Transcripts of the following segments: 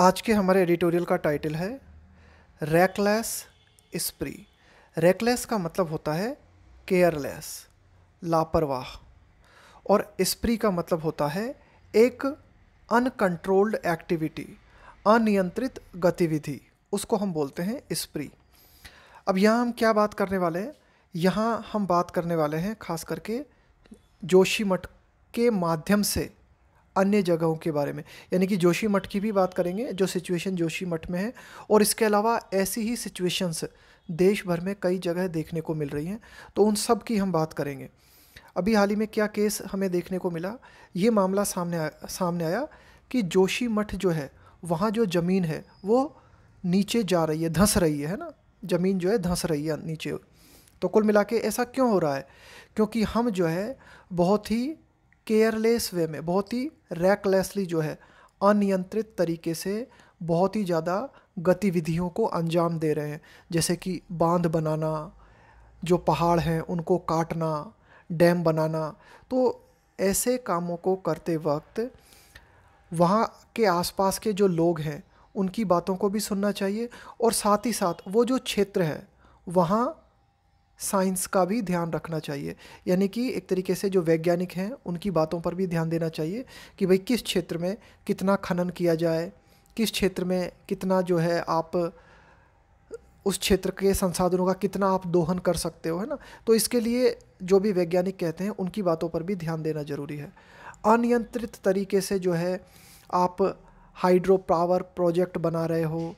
आज के हमारे एडिटोरियल का टाइटल है रेकलेस स्प्री। रेकलेस का मतलब होता है केयरलेस, लापरवाह, और स्प्री का मतलब होता है एक अनकंट्रोल्ड एक्टिविटी, अनियंत्रित गतिविधि, उसको हम बोलते हैं स्प्री। अब यहाँ हम क्या बात करने वाले हैं? यहाँ हम बात करने वाले हैं खास करके जोशीमठ के माध्यम से अन्य जगहों के बारे में, यानी कि जोशीमठ की भी बात करेंगे, जो सिचुएशन जोशीमठ में है, और इसके अलावा ऐसी ही सिचुएशंस देश भर में कई जगह देखने को मिल रही हैं, तो उन सब की हम बात करेंगे। अभी हाल ही में क्या केस हमें देखने को मिला, ये मामला सामने आया कि जोशीमठ जो है वहाँ जो ज़मीन है वो नीचे जा रही है, धंस रही है ना, ज़मीन जो है धंस रही है नीचे। तो कुल मिला के ऐसा क्यों हो रहा है? क्योंकि हम जो है बहुत ही केयरलेस वे में, बहुत ही रैकलेसली जो है अनियंत्रित तरीके से बहुत ही ज़्यादा गतिविधियों को अंजाम दे रहे हैं, जैसे कि बांध बनाना, जो पहाड़ हैं उनको काटना, डैम बनाना। तो ऐसे कामों को करते वक्त वहाँ के आसपास के जो लोग हैं उनकी बातों को भी सुनना चाहिए, और साथ ही साथ वो जो क्षेत्र है वहाँ साइंस का भी ध्यान रखना चाहिए, यानी कि एक तरीके से जो वैज्ञानिक हैं उनकी बातों पर भी ध्यान देना चाहिए कि भाई किस क्षेत्र में कितना खनन किया जाए, किस क्षेत्र में कितना जो है आप उस क्षेत्र के संसाधनों का कितना आप दोहन कर सकते हो, है ना। तो इसके लिए जो भी वैज्ञानिक कहते हैं उनकी बातों पर भी ध्यान देना ज़रूरी है। अनियंत्रित तरीके से जो है आप हाइड्रो पावर प्रोजेक्ट बना रहे हो,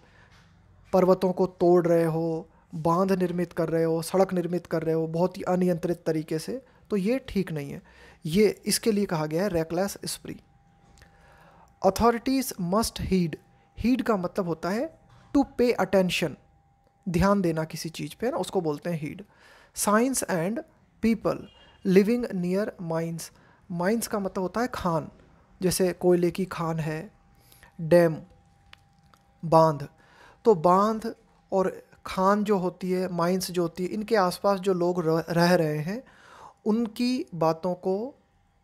पर्वतों को तोड़ रहे हो, बांध निर्मित कर रहे हो, सड़क निर्मित कर रहे हो बहुत ही अनियंत्रित तरीके से, तो ये ठीक नहीं है। ये इसके लिए कहा गया है reckless spree. Authorities must heed. Heed का मतलब होता है टू पे अटेंशन, ध्यान देना किसी चीज़ पे ना, उसको बोलते हैं heed. Science and people living near mines. Mines का मतलब होता है खान, जैसे कोयले की खान है, डैम, बांध। तो बांध और खान जो होती है, माइंस जो होती है, इनके आसपास जो लोग रह रहे हैं उनकी बातों को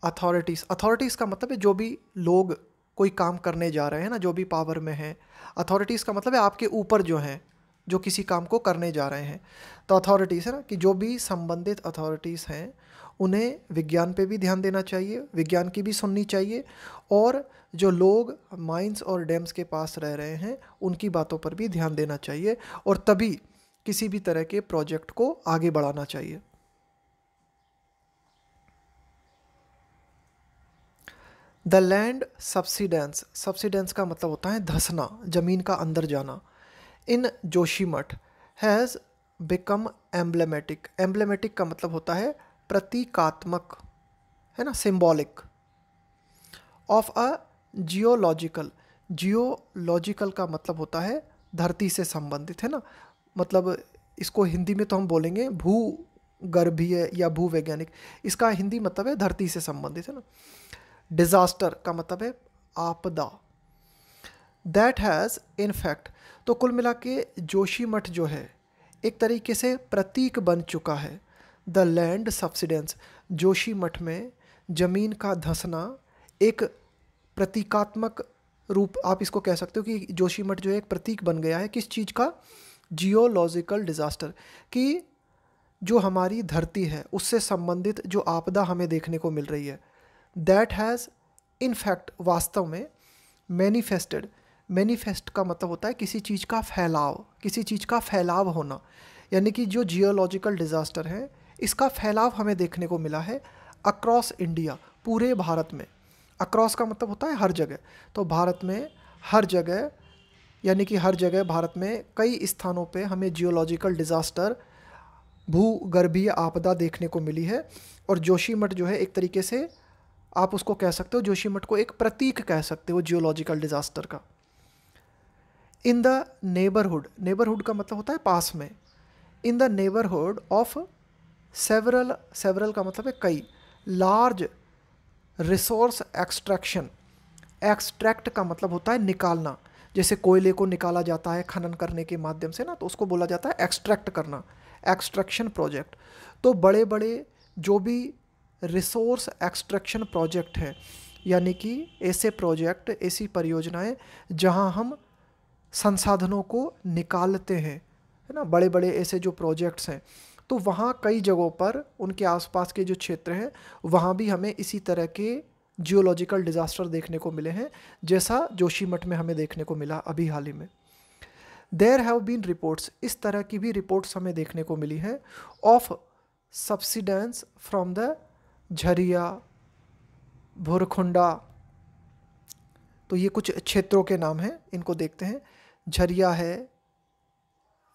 अथॉरिटीज़ का मतलब है जो भी लोग कोई काम करने जा रहे हैं ना, जो भी पावर में हैं। अथॉरिटीज़ का मतलब है आपके ऊपर जो हैं, जो किसी काम को करने जा रहे हैं। तो अथॉरिटीज़ है ना, कि जो भी संबंधित अथॉरिटीज़ हैं उन्हें विज्ञान पे भी ध्यान देना चाहिए, विज्ञान की भी सुननी चाहिए, और जो लोग माइंस और डैम्स के पास रह रहे हैं उनकी बातों पर भी ध्यान देना चाहिए, और तभी किसी भी तरह के प्रोजेक्ट को आगे बढ़ाना चाहिए। The land subsidence. सब्सिडेंस का मतलब होता है धंसना, ज़मीन का अंदर जाना। इन जोशीमठ हैज़ बिकम एम्ब्लेमेटिक। एम्ब्लेमेटिक का मतलब होता है प्रतीकात्मक, है ना, symbolic, of a geological. Geological का मतलब होता है धरती से संबंधित, है ना, मतलब इसको हिंदी में तो हम बोलेंगे भूगर्भीय या भूवैज्ञानिक, इसका हिंदी मतलब है धरती से संबंधित, है ना। डिजास्टर का मतलब है आपदा। That has in fact. तो कुल मिला के जोशीमठ जो है एक तरीके से प्रतीक बन चुका है। द लैंड सब्सिडेंस, जोशीमठ में ज़मीन का धंसना एक प्रतीकात्मक रूप, आप इसको कह सकते हो कि जोशीमठ जो है एक प्रतीक बन गया है किस चीज़ का? जियोलॉजिकल डिज़ास्टर, कि जो हमारी धरती है उससे संबंधित जो आपदा हमें देखने को मिल रही है। दैट हैज़ इन फैक्ट, वास्तव में, मैनिफेस्टेड। मैनिफेस्ट का मतलब होता है किसी चीज़ का फैलाव, किसी चीज़ का फैलाव होना, यानी कि जो जियोलॉजिकल डिज़ास्टर है इसका फैलाव हमें देखने को मिला है अक्रॉस इंडिया, पूरे भारत में। अक्रॉस का मतलब होता है हर जगह, तो भारत में हर जगह, यानी कि हर जगह भारत में कई स्थानों पे हमें जियोलॉजिकल डिज़ास्टर, भूगर्भीय आपदा देखने को मिली है। और जोशीमठ जो है एक तरीके से आप उसको कह सकते हो, जोशीमठ को एक प्रतीक कह सकते हो जियोलॉजिकल डिज़ास्टर का। इन द नेबरहुड, नेबरहुड का मतलब होता है पास में। In the neighbourhood of several, several का मतलब है कई, लार्ज रिसोर्स एक्सट्रैक्शन। एक्सट्रैक्ट का मतलब होता है निकालना, जैसे कोयले को निकाला जाता है खनन करने के माध्यम से ना, तो उसको बोला जाता है एक्सट्रैक्ट करना, एक्सट्रैक्शन प्रोजेक्ट। तो बड़े बड़े जो भी रिसोर्स एक्सट्रैक्शन प्रोजेक्ट हैं, यानी कि ऐसे प्रोजेक्ट, ऐसी परियोजनाएं जहां हम संसाधनों को निकालते हैं, है ना, बड़े बड़े ऐसे जो प्रोजेक्ट्स हैं, तो वहाँ कई जगहों पर उनके आसपास के जो क्षेत्र हैं वहाँ भी हमें इसी तरह के जियोलॉजिकल डिज़ास्टर देखने को मिले हैं, जैसा जोशीमठ में हमें देखने को मिला अभी हाल ही में। देयर हैव बीन रिपोर्ट्स, इस तरह की भी रिपोर्ट्स हमें देखने को मिली हैं, of subsidence from the Jharia, Bhurkunda. तो ये कुछ क्षेत्रों के नाम हैं, इनको देखते हैं। झरिया है,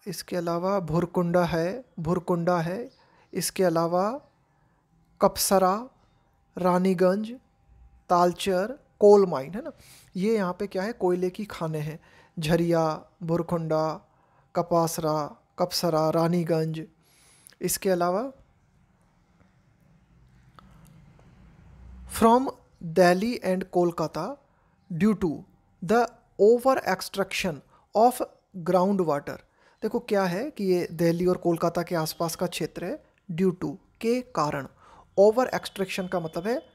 इसके अलावा भुरकुंडा है, इसके अलावा कपसरा, रानीगंज, तालचर, कोल माइन, है ना, ये यहाँ पे क्या है, कोयले की खाने हैं। झरिया, भुरकुंडा, कपासरा, कपसरा, रानीगंज। इसके अलावा from Delhi and Kolkata due to the over extraction of ground water. देखो क्या है कि ये दिल्ली और कोलकाता के आसपास का क्षेत्र है, ड्यू टू के कारण। ओवर एक्सट्रैक्शन का मतलब है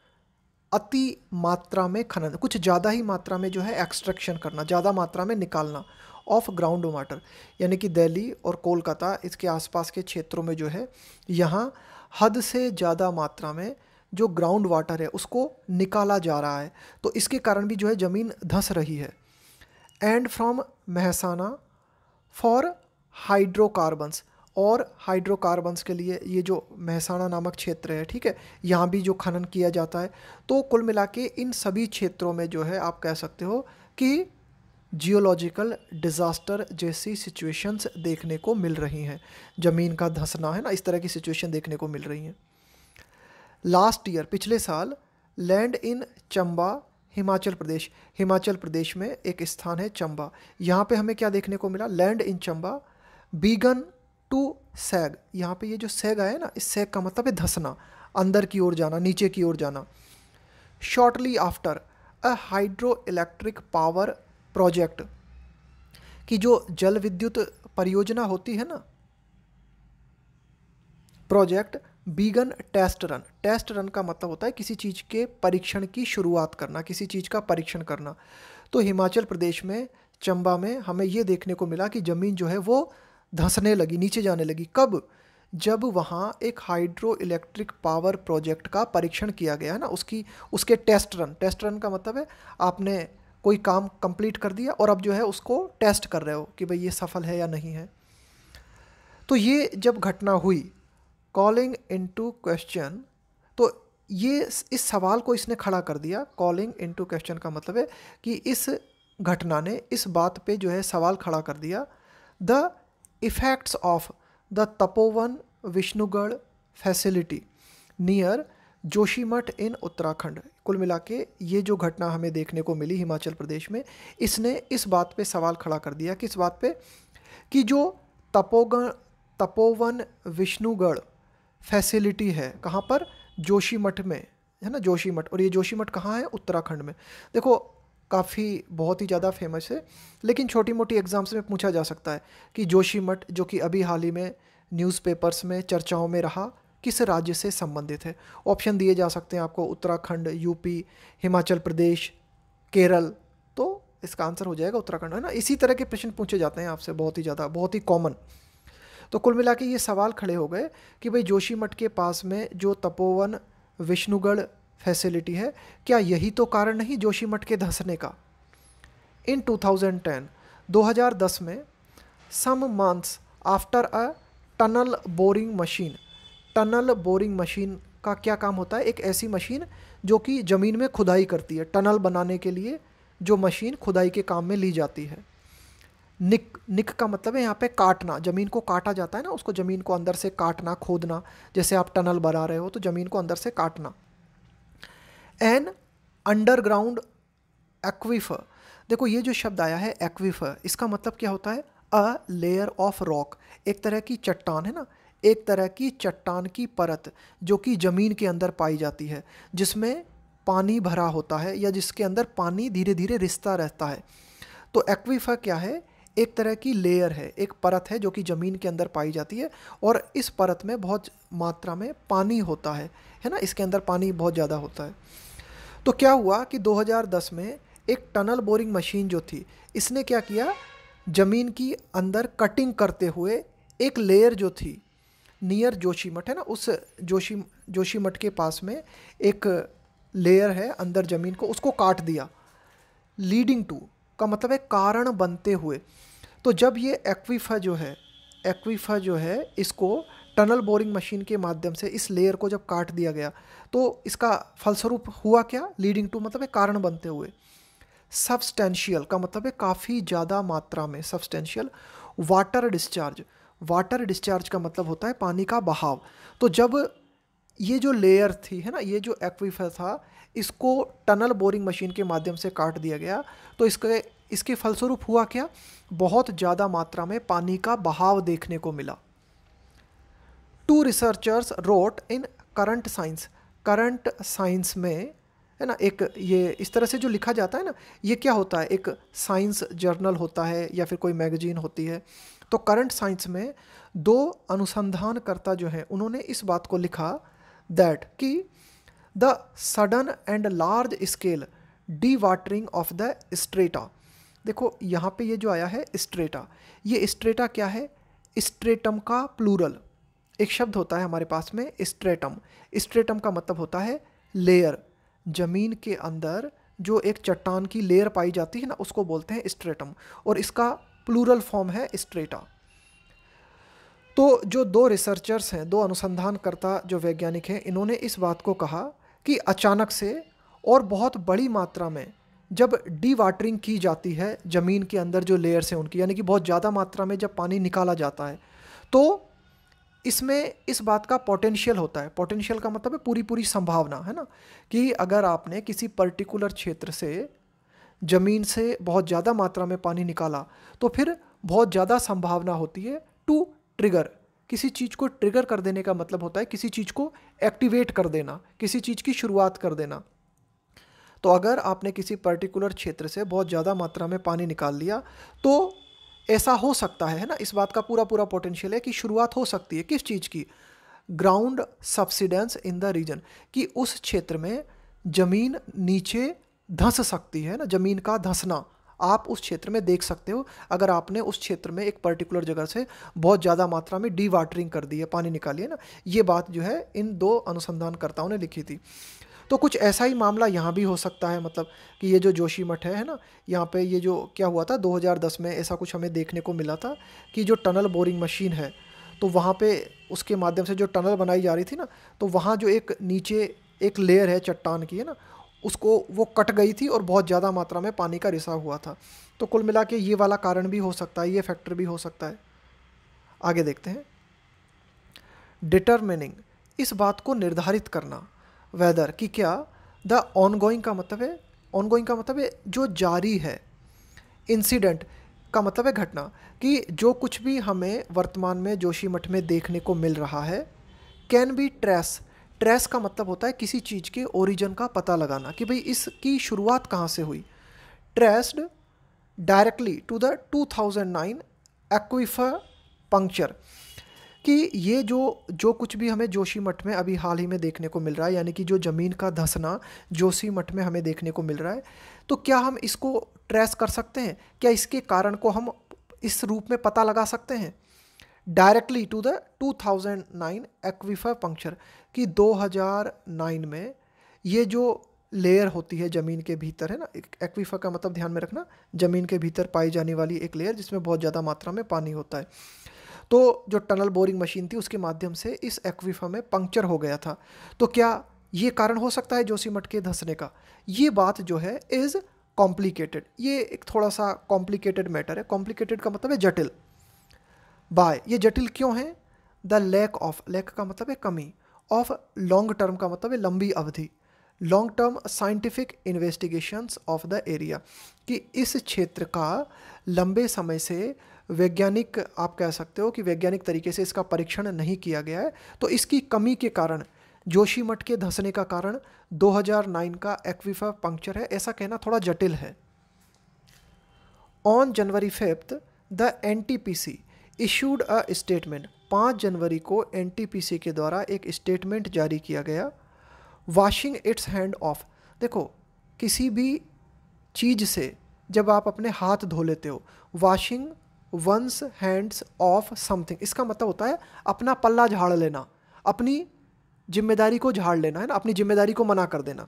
अति मात्रा में खनन, कुछ ज़्यादा ही मात्रा में जो है एक्सट्रैक्शन करना, ज़्यादा मात्रा में निकालना ऑफ ग्राउंड वाटर, यानी कि दिल्ली और कोलकाता इसके आसपास के क्षेत्रों में जो है यहाँ हद से ज़्यादा मात्रा में जो ग्राउंड वाटर है उसको निकाला जा रहा है, तो इसके कारण भी जो है ज़मीन धंस रही है। And from Mehsana for hydrocarbons, और हाइड्रोकार्बन्स के लिए ये जो महसाना नामक क्षेत्र है, ठीक है, यहाँ भी जो खनन किया जाता है। तो कुल मिला के इन सभी क्षेत्रों में जो है आप कह सकते हो कि जियोलॉजिकल डिज़ास्टर जैसी सिचुएशंस देखने को मिल रही हैं, ज़मीन का धंसना, है ना, इस तरह की सिचुएशन देखने को मिल रही हैं। लास्ट ईयर, पिछले साल, लैंड इन चंबा, हिमाचल प्रदेश में एक स्थान है चंबा, यहाँ पे हमें क्या देखने को मिला, land in Chamba began to sag. यहाँ पे ये जो सैग आया ना, इस सैग का मतलब है धंसना, अंदर की ओर जाना, नीचे की ओर जाना। Shortly after a hydro electric power project, की जो जल विद्युत परियोजना होती है ना, प्रोजेक्ट बीगन टेस्ट रन का मतलब होता है किसी चीज़ के परीक्षण की शुरुआत करना, किसी चीज़ का परीक्षण करना। तो हिमाचल प्रदेश में चंबा में हमें ये देखने को मिला कि ज़मीन जो है वो धंसने लगी, नीचे जाने लगी। कब? जब वहाँ एक हाइड्रो इलेक्ट्रिक पावर प्रोजेक्ट का परीक्षण किया गया है ना, उसके टेस्ट रन का मतलब है आपने कोई काम कंप्लीट कर दिया और अब जो है उसको टेस्ट कर रहे हो कि भाई ये सफल है या नहीं है। तो ये जब घटना हुई, कॉलिंग इनटू क्वेश्चन, तो ये इस सवाल को इसने खड़ा कर दिया। कॉलिंग इनटू क्वेश्चन का मतलब है कि इस घटना ने इस बात पे जो है सवाल खड़ा कर दिया, the effects of the Tapovan Vishnugad facility near Joshimath in Uttarakhand. कुल मिला के ये जो घटना हमें देखने को मिली हिमाचल प्रदेश में, इसने इस बात पे सवाल खड़ा कर दिया, किस बात पे, कि जो तपोवन विष्णुगढ़ फैसिलिटी है, कहाँ पर, जोशीमठ में, है ना, जोशीमठ। और ये जोशीमठ कहाँ है, उत्तराखंड में। देखो काफ़ी बहुत ही ज़्यादा फेमस है, लेकिन छोटी मोटी एग्जाम्स में पूछा जा सकता है कि जोशीमठ जो कि अभी हाल ही में न्यूज़पेपर्स में चर्चाओं में रहा, किस राज्य से संबंधित है। ऑप्शन दिए जा सकते हैं आपको, उत्तराखंड, यूपी, हिमाचल प्रदेश, केरल। तो इसका आंसर हो जाएगा उत्तराखंड, है ना। इसी तरह के प्रश्न पूछे जाते हैं आपसे, बहुत ही ज़्यादा, बहुत ही कॉमन। तो कुल मिला के ये सवाल खड़े हो गए कि भाई जोशीमठ के पास में जो तपोवन विष्णुगढ़ फैसिलिटी है, क्या यही तो कारण नहीं जोशीमठ के धंसने का। इन 2010 में some months after a tunnel boring machine का क्या काम होता है, एक ऐसी मशीन जो कि ज़मीन में खुदाई करती है, टनल बनाने के लिए जो मशीन खुदाई के काम में ली जाती है। निक का मतलब है यहाँ पे काटना, ज़मीन को काटा जाता है ना, उसको ज़मीन को अंदर से काटना, खोदना, जैसे आप टनल बना रहे हो तो ज़मीन को अंदर से काटना। एन अंडरग्राउंड एक्वीफर, देखो ये जो शब्द आया है एक्वीफर, इसका मतलब क्या होता है, अ लेयर ऑफ रॉक, एक तरह की चट्टान, है ना, एक तरह की चट्टान की परत जो कि ज़मीन के अंदर पाई जाती है, जिसमें पानी भरा होता है या जिसके अंदर पानी धीरे धीरे रिसता रहता है। तो एक्वीफर क्या है, एक तरह की लेयर है, एक परत है जो कि ज़मीन के अंदर पाई जाती है, और इस परत में बहुत मात्रा में पानी होता है ना, इसके अंदर पानी बहुत ज़्यादा होता है। तो क्या हुआ कि 2010 में एक टनल बोरिंग मशीन जो थी, इसने क्या किया, जमीन की अंदर कटिंग करते हुए एक लेयर जो थी नियर जोशीमठ है ना, उस जोशीमठ के पास में एक लेयर है अंदर ज़मीन को, उसको काट दिया। लीडिंग टू का मतलब है कारण बनते हुए। तो जब ये एक्वीफा जो है इसको टनल बोरिंग मशीन के माध्यम से इस लेयर को जब काट दिया गया तो इसका फलस्वरूप हुआ क्या, लीडिंग टू मतलब है कारण बनते हुए। सब्सटेंशियल का मतलब है काफ़ी ज़्यादा मात्रा में, सब्सटेंशियल। वाटर डिस्चार्ज का मतलब होता है पानी का बहाव। तो जब ये जो लेयर थी है ना, ये जो एक्वीफर था, इसको टनल बोरिंग मशीन के माध्यम से काट दिया गया तो इसके फलस्वरूप हुआ क्या, बहुत ज़्यादा मात्रा में पानी का बहाव देखने को मिला। 2 researchers wrote in current science में है ना, एक ये इस तरह से जो लिखा जाता है ना, ये क्या होता है, एक साइंस जर्नल होता है या फिर कोई मैगजीन होती है। तो करंट साइंस में 2 अनुसंधानकर्ता जो हैं उन्होंने इस बात को लिखा दैट कि the sudden and large scale D watering of the strata. देखो यहाँ पे ये जो आया है स्ट्रेटा, ये स्ट्रेटा क्या है, स्ट्रेटम का प्लूरल एक शब्द होता है हमारे पास में स्ट्रेटम। स्ट्रेटम का मतलब होता है लेयर, जमीन के अंदर जो एक चट्टान की लेयर पाई जाती है ना, उसको बोलते हैं स्ट्रेटम, और इसका प्लूरल फॉर्म है स्ट्रेटा। तो जो 2 रिसर्चर्स हैं, 2 अनुसंधानकर्ता जो वैज्ञानिक हैं, इन्होंने इस बात को कहा कि अचानक से और बहुत बड़ी मात्रा में जब डी वाटरिंग की जाती है ज़मीन के अंदर जो लेयर्स हैं उनकी, यानी कि बहुत ज़्यादा मात्रा में जब पानी निकाला जाता है, तो इसमें इस बात का पोटेंशियल होता है। पोटेंशियल का मतलब है पूरी संभावना, है ना, कि अगर आपने किसी पर्टिकुलर क्षेत्र से ज़मीन से बहुत ज़्यादा मात्रा में पानी निकाला तो फिर बहुत ज़्यादा संभावना होती है टू ट्रिगर। किसी चीज़ को ट्रिगर कर देने का मतलब होता है किसी चीज़ को एक्टिवेट कर देना, किसी चीज़ की शुरुआत कर देना। तो अगर आपने किसी पर्टिकुलर क्षेत्र से बहुत ज़्यादा मात्रा में पानी निकाल लिया तो ऐसा हो सकता है ना, इस बात का पूरा पोटेंशियल है कि शुरुआत हो सकती है किस चीज़ की, ground subsidence in the region, कि उस क्षेत्र में ज़मीन नीचे धंस सकती है ना, ज़मीन का धंसना आप उस क्षेत्र में देख सकते हो अगर आपने उस क्षेत्र में एक पर्टिकुलर जगह से बहुत ज़्यादा मात्रा में डी वाटरिंग कर दी है, पानी निकाली है ना। ये बात जो है इन 2 अनुसंधानकर्ताओं ने लिखी थी। तो कुछ ऐसा ही मामला यहाँ भी हो सकता है, मतलब कि ये जो जोशीमठ है ना, यहाँ पे ये जो क्या हुआ था 2010 में ऐसा कुछ हमें देखने को मिला था कि जो टनल बोरिंग मशीन है तो वहाँ पे उसके माध्यम से जो टनल बनाई जा रही थी ना, तो वहाँ जो एक नीचे एक लेयर है चट्टान की है ना, उसको वो कट गई थी और बहुत ज़्यादा मात्रा में पानी का रिसाव हुआ था। तो कुल मिला के ये वाला कारण भी हो सकता है, ये फैक्टर भी हो सकता है। आगे देखते हैं, डिटरमिनिंग, इस बात को निर्धारित करना, वेदर कि क्या, द ऑनगोइंग का मतलब है, ऑनगोइंग का मतलब है जो जारी है, इंसिडेंट का मतलब है घटना, कि जो कुछ भी हमें वर्तमान में जोशीमठ में देखने को मिल रहा है, कैन बी ट्रेस का मतलब होता है किसी चीज़ के ओरिजिन का पता लगाना कि भाई इसकी शुरुआत कहाँ से हुई। Traced directly to the 2009 aquifer puncture, कि ये जो कुछ भी हमें जोशीमठ में अभी हाल ही में देखने को मिल रहा है, यानी कि जो ज़मीन का धंसना जोशीमठ में हमें देखने को मिल रहा है, तो क्या हम इसको ट्रेस कर सकते हैं, क्या इसके कारण को हम इस रूप में पता लगा सकते हैं, directly to the 2009 aquifer puncture, कि 2009 में ये जो लेयर होती है ज़मीन के भीतर है ना, एक्वीफर का मतलब ध्यान में रखना, ज़मीन के भीतर पाई जाने वाली एक लेयर जिसमें बहुत ज़्यादा मात्रा में पानी होता है। तो जो टनल बोरिंग मशीन थी उसके माध्यम से इस एक्वीफर में पंक्चर हो गया था। तो क्या ये कारण हो सकता है जोशीमठ के धंसने का? ये बात जो है इज़ कॉम्प्लिकेटेड, ये एक थोड़ा सा कॉम्प्लिकेटेड मैटर है। कॉम्प्लिकेटेड का मतलब है जटिल। बाय, ये जटिल क्यों है? द लैक का मतलब है कमी, ऑफ लॉन्ग टर्म का मतलब है लंबी अवधि, long term scientific investigations of the area, कि इस क्षेत्र का लंबे समय से वैज्ञानिक, आप कह सकते हो कि वैज्ञानिक तरीके से इसका परीक्षण नहीं किया गया है। तो इसकी कमी के कारण जोशीमठ के धंसने का कारण 2009 का एक्वीफर पंक्चर है, ऐसा कहना थोड़ा जटिल है। On January 5 the NTPC issued a statement, 5 जनवरी को NTPC के द्वारा एक स्टेटमेंट जारी किया गया। वॉशिंग इट्स हैंड ऑफ, देखो किसी भी चीज़ से जब आप अपने हाथ धो लेते हो, washing one's hands of something, इसका मतलब होता है अपना पल्ला झाड़ लेना, अपनी जिम्मेदारी को झाड़ लेना, है ना, अपनी जिम्मेदारी को मना कर देना।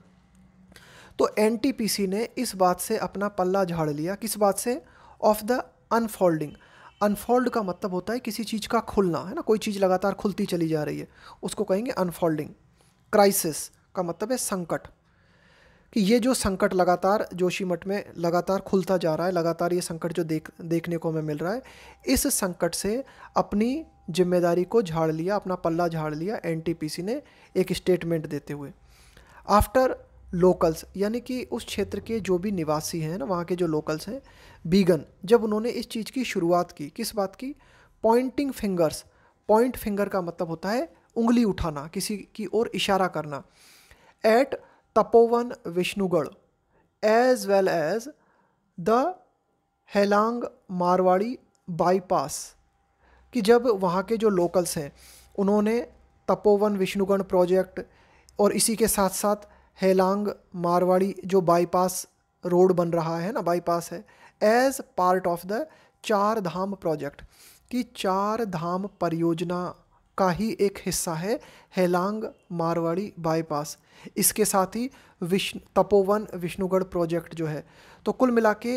तो एनटीपीसी ने इस बात से अपना पल्ला झाड़ लिया, किस बात से? Of the unfolding. अनफोल्ड का मतलब होता है किसी चीज़ का खुलना, है ना, कोई चीज़ लगातार खुलती चली जा रही है, उसको कहेंगे अनफोल्डिंग। क्राइसिस का मतलब है संकट, कि ये जो संकट लगातार जोशीमठ में लगातार खुलता जा रहा है, लगातार ये संकट जो देखने को हमें मिल रहा है, इस संकट से अपनी जिम्मेदारी को झाड़ लिया, अपना पल्ला झाड़ लिया एनटीपीसी ने एक स्टेटमेंट देते हुए। आफ्टर लोकल्स, यानी कि उस क्षेत्र के जो भी निवासी हैं ना, वहाँ के जो लोकल्स हैं, बीगन, जब उन्होंने इस चीज़ की शुरुआत की, किस बात की? Poynting fingers. पॉइंट फिंगर का मतलब होता है उंगली उठाना, किसी की ओर इशारा करना। At Tapovan Vishnugad as well as the Helang Marwari bypass, कि जब वहाँ के जो लोकल्स हैं उन्होंने तपोवन विष्णुगढ़ प्रोजेक्ट और इसी के साथ साथ हेलांग मारवाड़ी जो बाईपास रोड बन रहा है ना, बाईपास है, एज पार्ट ऑफ द चार धाम प्रोजेक्ट, कि चार धाम परियोजना का ही एक हिस्सा है हेलांग मारवाड़ी बाईपास। इसके साथ ही तपोवन विष्णुगढ़ प्रोजेक्ट जो है। तो कुल मिला के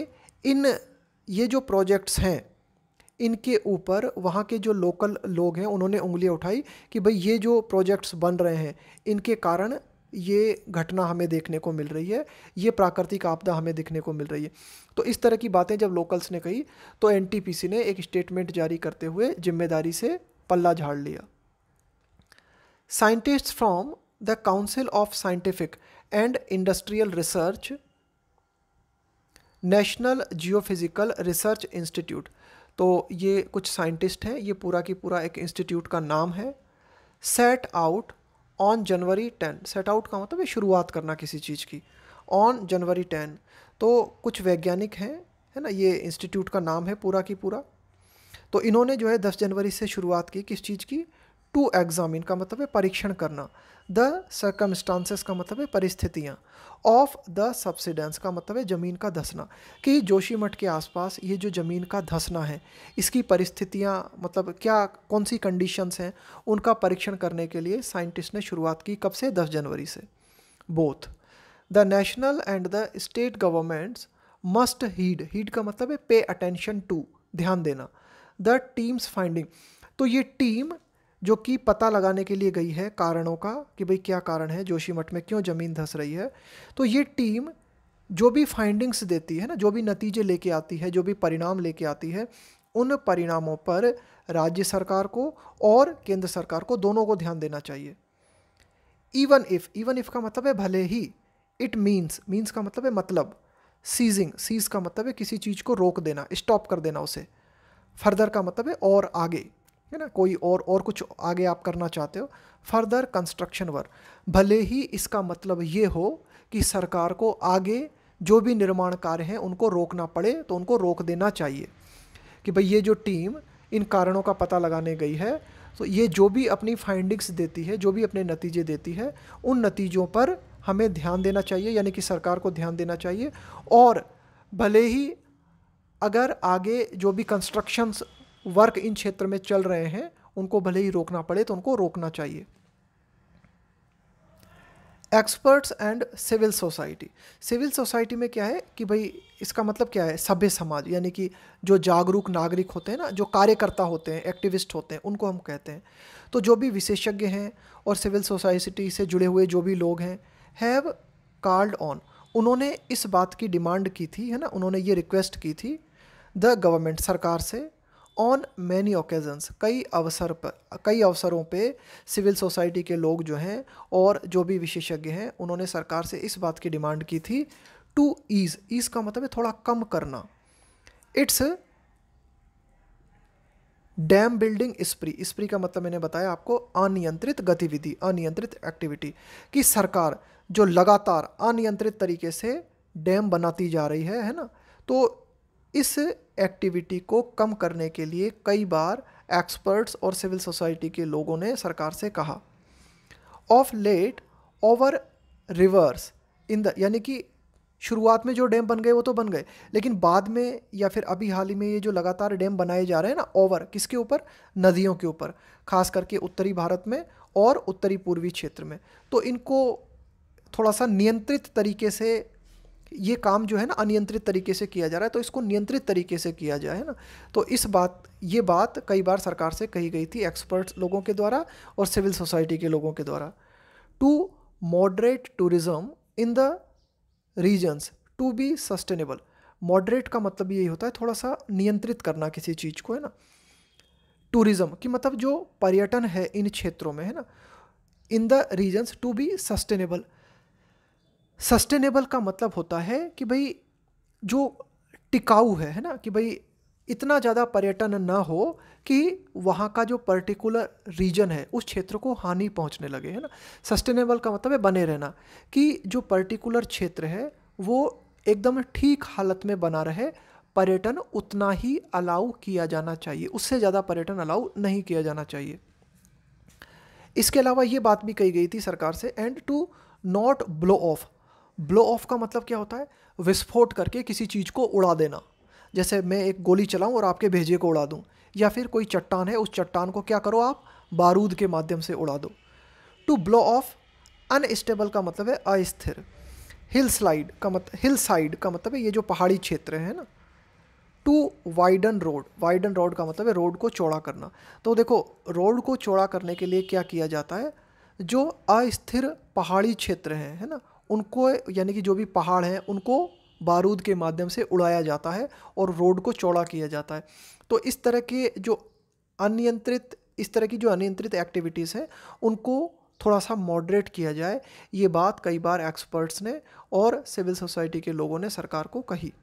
ये जो प्रोजेक्ट्स हैं, इनके ऊपर वहाँ के जो लोकल लोग हैं उन्होंने उंगलियां उठाई कि भाई ये जो प्रोजेक्ट्स बन रहे हैं, इनके कारण ये घटना हमें देखने को मिल रही है, ये प्राकृतिक आपदा हमें देखने को मिल रही है। तो इस तरह की बातें जब लोकल्स ने कही तो एनटीपीसी ने एक स्टेटमेंट जारी करते हुए जिम्मेदारी से पल्ला झाड़ लिया। Scientists from the council of scientific and industrial research, national geophysical research institute, तो ये कुछ साइंटिस्ट हैं, ये पूरा की पूरा एक इंस्टीट्यूट का नाम है। Set out on January 10, set out का मतलब है शुरुआत करना किसी चीज़ की, ऑन जनवरी 10, तो कुछ वैज्ञानिक हैं, है ना, ये इंस्टीट्यूट का नाम है पूरा की पूरा। तो इन्होंने जो है 10 जनवरी से शुरुआत की किस चीज़ की? टू एग्जामिन का मतलब है परीक्षण करना, द सर्कमस्टांसेस का मतलब है परिस्थितियाँ, ऑफ द सब्सिडेंस का मतलब है ज़मीन का धंसना, कि जोशीमठ के आसपास ये जो ज़मीन का धंसना है इसकी परिस्थितियाँ, मतलब क्या कौन सी कंडीशंस हैं, उनका परीक्षण करने के लिए साइंटिस्ट ने शुरुआत की। कब से? 10 जनवरी से। Both the national and the state governments must heed का मतलब है पे अटेंशन टू, ध्यान देना, द टीम्स फाइंडिंग, तो ये टीम जो कि पता लगाने के लिए गई है कारणों का, कि भाई क्या कारण है जोशीमठ में, क्यों ज़मीन धंस रही है, तो ये टीम जो भी फाइंडिंग्स देती है ना, जो भी नतीजे लेके आती है, जो भी परिणाम लेके आती है, उन परिणामों पर राज्य सरकार को और केंद्र सरकार को दोनों को ध्यान देना चाहिए। इवन इफ का मतलब है भले ही, इट मीन्स का मतलब है मतलब, सीज का मतलब है किसी चीज़ को रोक देना, स्टॉप कर देना उसे, फर्दर का मतलब है और आगे, है ना, कोई और कुछ आगे आप करना चाहते हो, फर्दर कंस्ट्रक्शन वर्क, भले ही इसका मतलब ये हो कि सरकार को आगे जो भी निर्माण कार्य हैं उनको रोकना पड़े तो उनको रोक देना चाहिए, कि भाई ये जो टीम इन कारणों का पता लगाने गई है, तो ये जो भी अपनी फाइंडिंग्स देती है, जो भी अपने नतीजे देती है, उन नतीजों पर हमें ध्यान देना चाहिए, यानी कि सरकार को ध्यान देना चाहिए, और भले ही अगर आगे जो भी कंस्ट्रक्शंस वर्क इन क्षेत्र में चल रहे हैं उनको भले ही रोकना पड़े तो उनको रोकना चाहिए। Experts and civil society, civil society में क्या है कि भाई इसका मतलब क्या है? सभ्य समाज, यानी कि जो जागरूक नागरिक होते हैं ना, जो कार्यकर्ता होते हैं, एक्टिविस्ट होते हैं, उनको हम कहते हैं। तो जो भी विशेषज्ञ हैं और सिविल सोसाइटी से जुड़े हुए जो भी लोग हैं, हैव कॉल्ड ऑन, उन्होंने इस बात की डिमांड की थी, है ना, उन्होंने ये रिक्वेस्ट की थी द गवर्नमेंट, सरकार से, ऑन मैनी ओकेजन्स, कई अवसरों पे सिविल सोसाइटी के लोग जो हैं और जो भी विशेषज्ञ हैं उन्होंने सरकार से इस बात की डिमांड की थी, टू ईज का मतलब है थोड़ा कम करना, इट्स डैम बिल्डिंग स्प्री का मतलब मैंने बताया आपको अनियंत्रित गतिविधि, अनियंत्रित एक्टिविटी, कि सरकार जो लगातार अनियंत्रित तरीके से डैम बनाती जा रही है ना, तो इस एक्टिविटी को कम करने के लिए कई बार एक्सपर्ट्स और सिविल सोसाइटी के लोगों ने सरकार से कहा। Of late over rivers in the, यानी कि शुरुआत में जो डैम बन गए वो तो बन गए, लेकिन बाद में या फिर अभी हाल ही में ये जो लगातार डैम बनाए जा रहे हैं ना, ओवर किसके ऊपर, नदियों के ऊपर, खास करके उत्तरी भारत में और उत्तरी पूर्वी क्षेत्र में, तो इनको थोड़ा सा नियंत्रित तरीके से ये काम जो है ना अनियंत्रित तरीके से किया जा रहा है, तो इसको नियंत्रित तरीके से किया जाए, है ना। तो ये बात कई बार सरकार से कही गई थी, एक्सपर्ट्स लोगों के द्वारा और सिविल सोसाइटी के लोगों के द्वारा। To moderate tourism in the regions to be sustainable. Moderate का मतलब यही होता है थोड़ा सा नियंत्रित करना किसी चीज़ को, है ना। टूरिज्म की मतलब जो पर्यटन है इन क्षेत्रों में, है ना, in the regions to be sustainable. Sustainable का मतलब होता है कि भाई जो टिकाऊ है ना, कि भाई इतना ज़्यादा पर्यटन ना हो कि वहाँ का जो पर्टिकुलर रीजन है उस क्षेत्र को हानि पहुँचने लगे, है ना। सस्टेनेबल का मतलब है बने रहना, कि जो पर्टिकुलर क्षेत्र है वो एकदम ठीक हालत में बना रहे, पर्यटन उतना ही अलाउ किया जाना चाहिए, उससे ज़्यादा पर्यटन अलाउ नहीं किया जाना चाहिए। इसके अलावा ये बात भी कही गई थी सरकार से, and to not blow off. Blow off का मतलब क्या होता है, विस्फोट करके किसी चीज़ को उड़ा देना, जैसे मैं एक गोली चलाऊं और आपके भेजे को उड़ा दूं, या फिर कोई चट्टान है उस चट्टान को क्या करो आप, बारूद के माध्यम से उड़ा दो। टू ब्लो ऑफ अनस्टेबल का मतलब है अस्थिर। हिल साइड का मतलब है ये जो पहाड़ी क्षेत्र है ना। टू वाइडन रोड का मतलब है रोड को चौड़ा करना। तो देखो रोड को चौड़ा करने के लिए क्या किया जाता है, जो अस्थिर पहाड़ी क्षेत्र हैं, है ना, उनको यानी कि जो भी पहाड़ हैं उनको बारूद के माध्यम से उड़ाया जाता है और रोड को चौड़ा किया जाता है। तो इस तरह की जो अनियंत्रित एक्टिविटीज़ हैं उनको थोड़ा सा मॉडरेट किया जाए, ये बात कई बार एक्सपर्ट्स ने और सिविल सोसाइटी के लोगों ने सरकार को कही।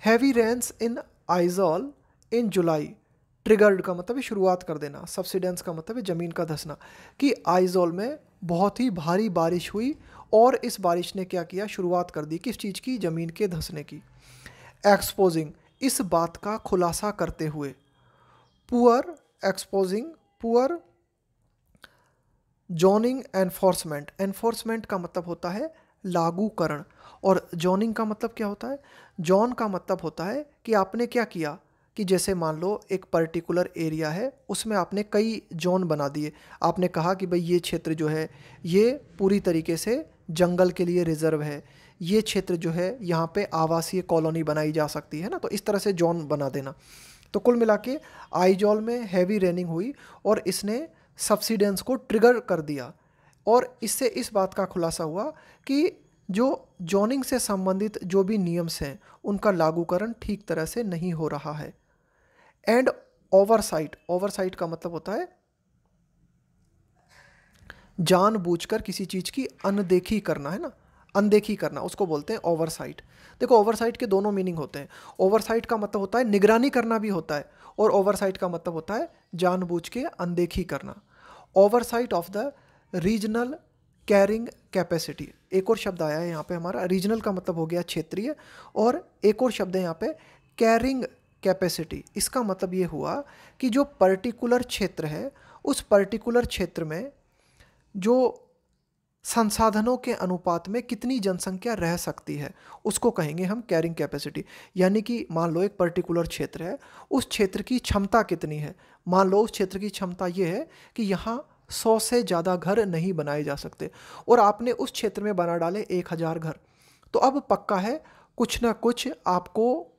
Heavy rains in Aizawl in July triggered का मतलब है शुरुआत कर देना, सब्सिडेंस का मतलब है ज़मीन का धंसना, कि आइजॉल में बहुत ही भारी बारिश हुई और इस बारिश ने क्या किया, शुरुआत कर दी किस चीज़ की, ज़मीन के धंसने की। एक्सपोजिंग इस बात का खुलासा करते हुए, पुअर जॉनिंग एनफोर्समेंट का मतलब होता है लागूकरण, और जॉनिंग का मतलब क्या होता है, जॉन का मतलब होता है कि आपने क्या किया, कि जैसे मान लो एक पर्टिकुलर एरिया है उसमें आपने कई जोन बना दिए, आपने कहा कि भाई ये क्षेत्र जो है ये पूरी तरीके से जंगल के लिए रिजर्व है, ये क्षेत्र जो है यहाँ पे आवासीय कॉलोनी बनाई जा सकती है ना, तो इस तरह से जोन बना देना। तो कुल मिला के आइजॉल में हैवी रेनिंग हुई और इसने सब्सिडेंस को ट्रिगर कर दिया, और इससे इस बात का खुलासा हुआ कि जो जोनिंग से संबंधित जो भी नियम्स हैं उनका लागूकरण ठीक तरह से नहीं हो रहा है। एंड ओवरसाइट का मतलब होता है जानबूझकर किसी चीज़ की अनदेखी करना, है ना, अनदेखी करना, उसको बोलते हैं ओवरसाइट। देखो ओवरसाइट के दोनों मीनिंग होते हैं, ओवरसाइट का मतलब होता है निगरानी करना भी होता है, और ओवरसाइट का मतलब होता है जानबूझ के अनदेखी करना। Oversight of the regional carrying capacity, एक और शब्द आया है यहाँ पे हमारा, रीजनल का मतलब हो गया क्षेत्रीय, और एक और शब्द है यहाँ पे कैरिंग कैपेसिटी। इसका मतलब ये हुआ कि जो पर्टिकुलर क्षेत्र है उस पर्टिकुलर क्षेत्र में जो संसाधनों के अनुपात में कितनी जनसंख्या रह सकती है उसको कहेंगे हम कैरिंग कैपेसिटी। यानी कि मान लो एक पर्टिकुलर क्षेत्र है, उस क्षेत्र की क्षमता कितनी है, मान लो उस क्षेत्र की क्षमता ये है कि यहाँ 100 से ज़्यादा घर नहीं बनाए जा सकते, और आपने उस क्षेत्र में बना डाले 1000 घर, तो अब पक्का है कुछ ना कुछ आपको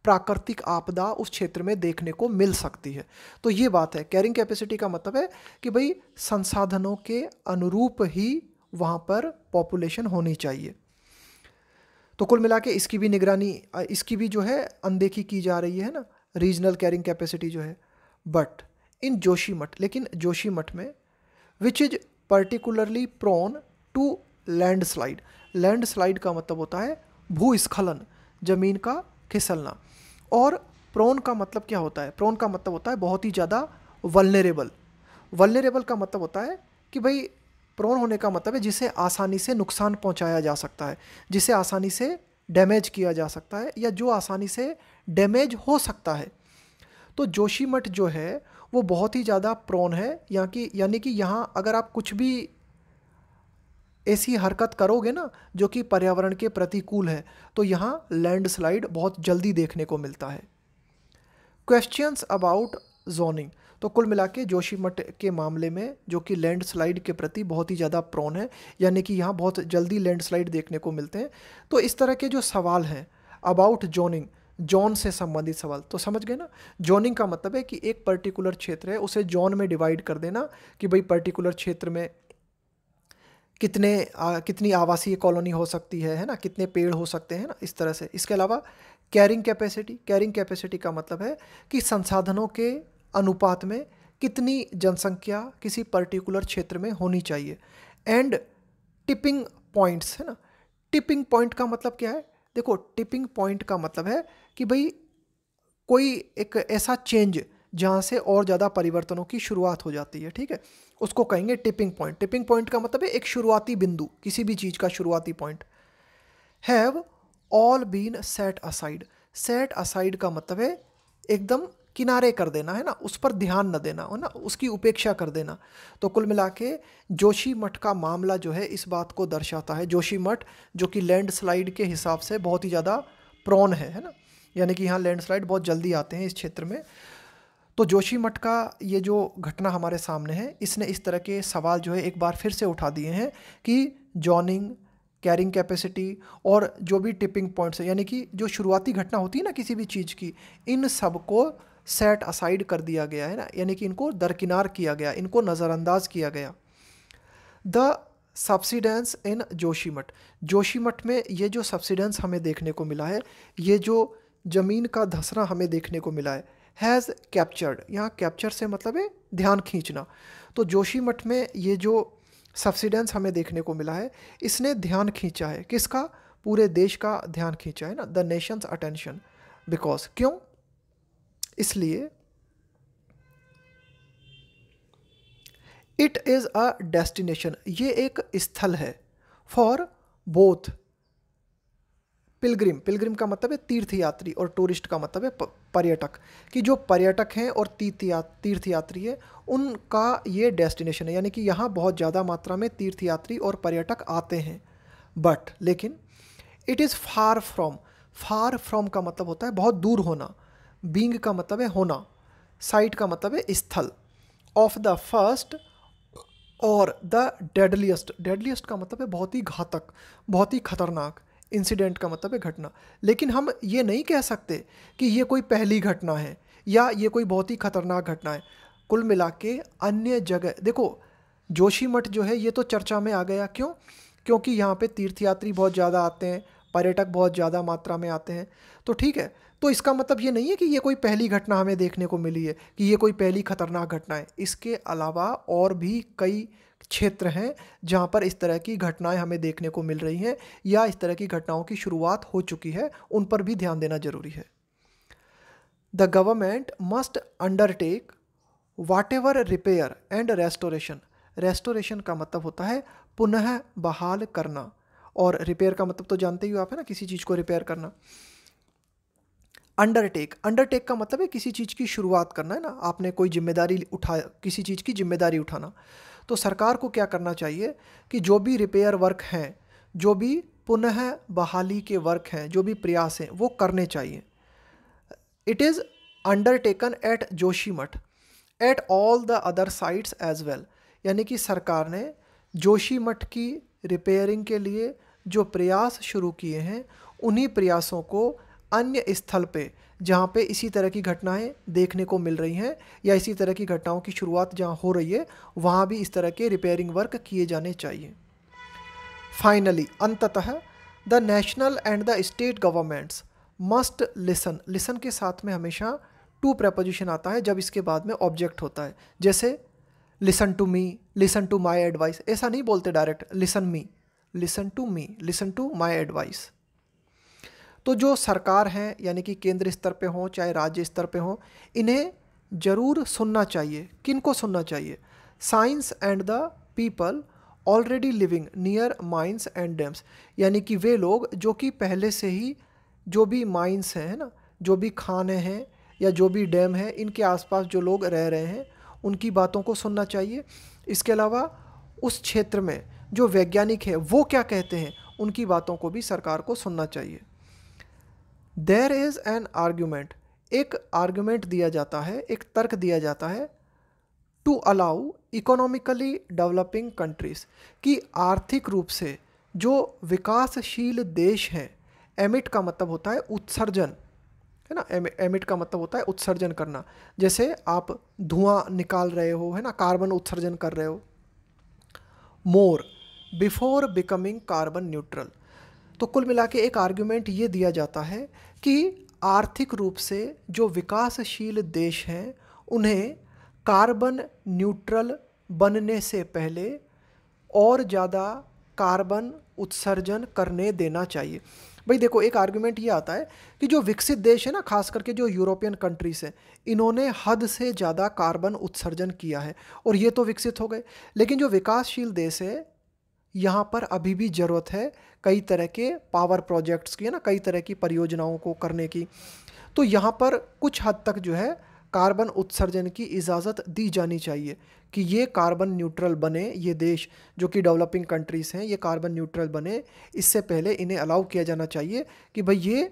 प्राकृतिक आपदा उस क्षेत्र में देखने को मिल सकती है। तो ये बात है, कैरिंग कैपेसिटी का मतलब है कि भाई संसाधनों के अनुरूप ही वहाँ पर पॉपुलेशन होनी चाहिए। तो कुल मिला के इसकी भी निगरानी, इसकी भी जो है अनदेखी की जा रही है ना, रीजनल कैरिंग कैपेसिटी जो है। बट इन जोशीमठ, लेकिन जोशीमठ में which is particularly prone to landslide. Landslide का मतलब होता है भूस्खलन, जमीन का खिसलना। और प्रोन का मतलब क्या होता है, प्रोन का मतलब होता है बहुत ही ज़्यादा वल्नरेबल। वल्नरेबल का मतलब होता है कि भाई प्रोन होने का मतलब है जिसे आसानी से नुकसान पहुंचाया जा सकता है, जिसे आसानी से डैमेज किया जा सकता है, या जो आसानी से डैमेज हो सकता है। तो जोशीमठ जो है वो बहुत ही ज़्यादा प्रोन है, यानी कि यहाँ अगर आप कुछ भी ऐसी हरकत करोगे ना जो कि पर्यावरण के प्रतिकूल है, तो यहाँ लैंडस्लाइड बहुत जल्दी देखने को मिलता है। Questions about zoning. तो कुल मिला के जोशीमठ के मामले में जो कि लैंडस्लाइड के प्रति बहुत ही ज़्यादा प्रोन है, यानी कि यहाँ बहुत जल्दी लैंडस्लाइड देखने को मिलते हैं। तो इस तरह के जो सवाल हैं अबाउट जोनिंग, जोन से संबंधित सवाल, तो समझ गए ना। जोनिंग का मतलब है कि एक पर्टिकुलर क्षेत्र है उसे जोन में डिवाइड कर देना कि भाई पर्टिकुलर क्षेत्र में कितनी आवासीय कॉलोनी हो सकती है ना, कितने पेड़ हो सकते हैं ना, इस तरह से। इसके अलावा कैरिंग कैपेसिटी, कैरिंग कैपेसिटी का मतलब है कि संसाधनों के अनुपात में कितनी जनसंख्या किसी पर्टिकुलर क्षेत्र में होनी चाहिए। एंड टिपिंग पॉइंट्स, है ना। टिपिंग पॉइंट का मतलब क्या है? देखो, टिपिंग पॉइंट का मतलब है कि भाई कोई एक ऐसा चेंज जहाँ से और ज़्यादा परिवर्तनों की शुरुआत हो जाती है, ठीक है, उसको कहेंगे टिपिंग पॉइंट। टिपिंग पॉइंट का मतलब है एक शुरुआती बिंदु, किसी भी चीज़ का शुरुआती point. Have all been set aside. Set aside का मतलब है एकदम किनारे कर देना, है ना, उस पर ध्यान न देना, है ना, उसकी उपेक्षा कर देना। तो कुल मिला के जोशीमठ का मामला जो है इस बात को दर्शाता है। जोशीमठ जो कि लैंडस्लाइड के हिसाब से बहुत ही ज़्यादा प्रोन है ना, यानी कि यहाँ लैंडस्लाइड बहुत जल्दी आते हैं इस क्षेत्र में। तो जोशीमठ का ये जो घटना हमारे सामने है, इसने इस तरह के सवाल जो है एक बार फिर से उठा दिए हैं कि जॉनिंग, कैरिंग कैपेसिटी और जो भी टिपिंग पॉइंट्स है, यानी कि जो शुरुआती घटना होती है ना किसी भी चीज़ की, इन सब को सेट असाइड कर दिया गया है ना, यानी कि इनको दरकिनार किया गया, इनको नज़रअंदाज किया गया। द सब्सिडेंस इन जोशीमठ। जोशीमठ में ये जो सब्सिडेंस हमें देखने को मिला है, ये जो ज़मीन का धंसना हमें देखने को मिला है, हैज़ कैप्चर्ड, यहाँ कैप्चर से मतलब है ध्यान खींचना। तो जोशीमठ में ये जो सब्सिडेंस हमें देखने को मिला है, इसने ध्यान खींचा है, किसका? पूरे देश का ध्यान खींचा है ना, द नेशंस अटेंशन। बिकॉज, क्यों? इसलिए इट इज़ अ डेस्टिनेशन, ये एक स्थल है, फॉर बोथ पिलग्रिम, पिलग्रिम का मतलब है तीर्थयात्री और टूरिस्ट का मतलब है पर्यटक, कि जो पर्यटक हैं और तीर्थयात्री है उनका ये डेस्टिनेशन है, यानी कि यहाँ बहुत ज़्यादा मात्रा में तीर्थयात्री और पर्यटक आते हैं। बट लेकिन it is far from, far from का मतलब होता है बहुत दूर होना, बींग का मतलब है होना, साइट का मतलब है स्थल, ऑफ द फर्स्ट और द डेडलिएस्ट, डेडलिएस्ट का मतलब है बहुत ही घातक, बहुत ही खतरनाक, इंसिडेंट का मतलब है घटना। लेकिन हम ये नहीं कह सकते कि ये कोई पहली घटना है या ये कोई बहुत ही खतरनाक घटना है। कुल मिला के अन्य जगह देखो, जोशीमठ जो है ये तो चर्चा में आ गया, क्यों? क्योंकि यहाँ पे तीर्थयात्री बहुत ज़्यादा आते हैं, पर्यटक बहुत ज़्यादा मात्रा में आते हैं, तो ठीक है। तो इसका मतलब ये नहीं है कि ये कोई पहली घटना हमें देखने को मिली है, कि ये कोई पहली खतरनाक घटना है। इसके अलावा और भी कई क्षेत्र हैं जहाँ पर इस तरह की घटनाएं हमें देखने को मिल रही हैं या इस तरह की घटनाओं की शुरुआत हो चुकी है, उन पर भी ध्यान देना जरूरी है। The government must undertake whatever repair and restoration. Restoration का मतलब होता है पुनः बहाल करना, और रिपेयर का मतलब तो जानते ही हो आप, है ना, किसी चीज़ को रिपेयर करना। अंडरटेक, अंडरटेक का मतलब है किसी चीज़ की शुरुआत करना, है ना, आपने कोई जिम्मेदारी उठाया, किसी चीज़ की जिम्मेदारी उठाना। तो सरकार को क्या करना चाहिए कि जो भी रिपेयर वर्क हैं, जो भी पुनः बहाली के वर्क हैं, जो भी प्रयास हैं, वो करने चाहिए। It is undertaken at Joshimath at all the other sites as well, यानी कि सरकार ने जोशीमठ की रिपेयरिंग के लिए जो प्रयास शुरू किए हैं, उन्हीं प्रयासों को अन्य स्थल पे जहाँ पे इसी तरह की घटनाएं देखने को मिल रही हैं या इसी तरह की घटनाओं की शुरुआत जहाँ हो रही है, वहाँ भी इस तरह के रिपेयरिंग वर्क किए जाने चाहिए। फाइनली, अंततः the national and the state governments must listen, listen के साथ में हमेशा टू प्रपोजिशन आता है जब इसके बाद में ऑब्जेक्ट होता है, जैसे listen to me, listen to my advice, ऐसा नहीं बोलते direct listen me, listen to me, listen to my advice. तो जो सरकार है, यानी कि केंद्र स्तर पे हो चाहे राज्य स्तर पे हो, इन्हें ज़रूर सुनना चाहिए। किन को सुनना चाहिए? Science and the people already living near mines and dams, यानी कि वे लोग जो कि पहले से ही जो भी माइंस हैं, है ना, जो भी खाने हैं या जो भी डैम है, इनके आसपास जो लोग रह रहे हैं, उनकी बातों को सुनना चाहिए। इसके अलावा उस क्षेत्र में जो वैज्ञानिक है वो क्या कहते हैं, उनकी बातों को भी सरकार को सुनना चाहिए। देयर इज़ एन आर्ग्यूमेंट, एक आर्ग्यूमेंट दिया जाता है, एक तर्क दिया जाता है, to allow economically developing countries, कि आर्थिक रूप से जो विकासशील देश हैं, एमिट का मतलब होता है उत्सर्जन, है ना, एमिट का मतलब होता है उत्सर्जन करना, जैसे आप धुआं निकाल रहे हो, है ना, कार्बन उत्सर्जन कर रहे हो, मोर बिफोर बिकमिंग कार्बन न्यूट्रल। तो कुल मिला के एक आर्ग्यूमेंट ये दिया जाता है कि आर्थिक रूप से जो विकासशील देश हैं उन्हें कार्बन न्यूट्रल बनने से पहले और ज़्यादा कार्बन उत्सर्जन करने देना चाहिए। भाई देखो, एक आर्गुमेंट ये आता है कि जो विकसित देश है ना, खास करके जो यूरोपियन कंट्रीज हैं, इन्होंने हद से ज़्यादा कार्बन उत्सर्जन किया है और ये तो विकसित हो गए, लेकिन जो विकासशील देश है यहाँ पर अभी भी ज़रूरत है कई तरह के पावर प्रोजेक्ट्स की, है ना, कई तरह की परियोजनाओं को करने की। तो यहाँ पर कुछ हद तक जो है कार्बन उत्सर्जन की इजाज़त दी जानी चाहिए कि ये कार्बन न्यूट्रल बने, ये देश जो कि डेवलपिंग कंट्रीज़ हैं ये कार्बन न्यूट्रल बने, इससे पहले इन्हें अलाउ किया जाना चाहिए कि भाई ये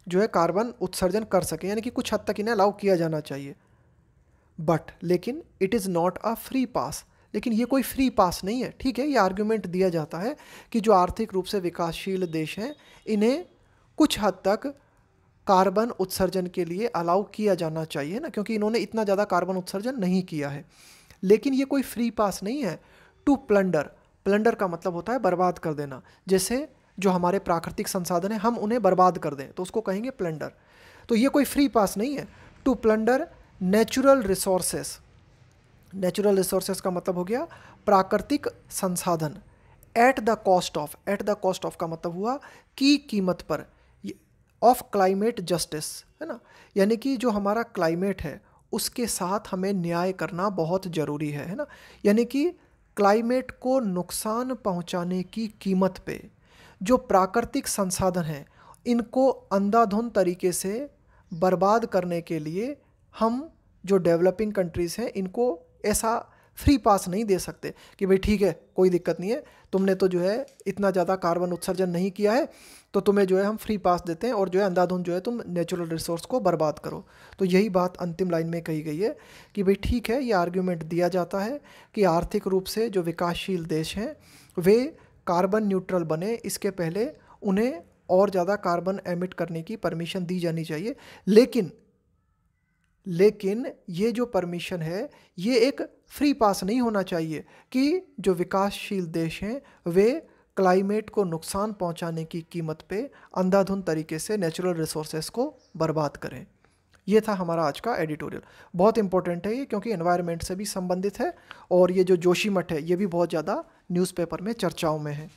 जो है कार्बन उत्सर्जन कर सकें, यानी कि कुछ हद तक इन्हें अलाउ किया जाना चाहिए। बट लेकिन it is not a free pass, लेकिन ये कोई फ्री पास नहीं है, ठीक है। ये आर्ग्यूमेंट दिया जाता है कि जो आर्थिक रूप से विकासशील देश हैं इन्हें कुछ हद तक कार्बन उत्सर्जन के लिए अलाउ किया जाना चाहिए ना, क्योंकि इन्होंने इतना ज़्यादा कार्बन उत्सर्जन नहीं किया है, लेकिन ये कोई फ्री पास नहीं है। टू प्लंडर, प्लंडर का मतलब होता है बर्बाद कर देना, जैसे जो हमारे प्राकृतिक संसाधन हैं हम उन्हें बर्बाद कर दें तो उसको कहेंगे प्लंडर। तो ये कोई फ्री पास नहीं है। To plunder natural resources, natural resources का मतलब हो गया प्राकृतिक संसाधन, at the cost of, at the cost of का मतलब हुआ की कीमत पर, ऑफ क्लाइमेट जस्टिस, है ना, यानी कि जो हमारा क्लाइमेट है उसके साथ हमें न्याय करना बहुत ज़रूरी है ना, यानी कि क्लाइमेट को नुकसान पहुंचाने की कीमत पे जो प्राकृतिक संसाधन हैं इनको अंधाधुंध तरीके से बर्बाद करने के लिए हम जो डेवलपिंग कंट्रीज़ हैं इनको ऐसा फ्री पास नहीं दे सकते कि भाई ठीक है कोई दिक्कत नहीं है, तुमने तो जो है इतना ज़्यादा कार्बन उत्सर्जन नहीं किया है तो तुम्हें जो है हम फ्री पास देते हैं और जो है अंधाधुंध जो है तुम नेचुरल रिसोर्स को बर्बाद करो। तो यही बात अंतिम लाइन में कही गई है कि भाई ठीक है, ये आर्ग्यूमेंट दिया जाता है कि आर्थिक रूप से जो विकासशील देश हैं वे कार्बन न्यूट्रल बने, इसके पहले उन्हें और ज़्यादा कार्बन एमिट करने की परमिशन दी जानी चाहिए, लेकिन ये जो परमिशन है ये एक फ्री पास नहीं होना चाहिए कि जो विकासशील देश हैं वे क्लाइमेट को नुकसान पहुंचाने की कीमत पे अंधाधुंध तरीके से नेचुरल रिसोर्सेज को बर्बाद करें। ये था हमारा आज का एडिटोरियल। बहुत इंपॉर्टेंट है ये क्योंकि एनवायरनमेंट से भी संबंधित है और ये जो जोशीमठ है ये भी बहुत ज़्यादा न्यूज़पेपर में चर्चाओं में है।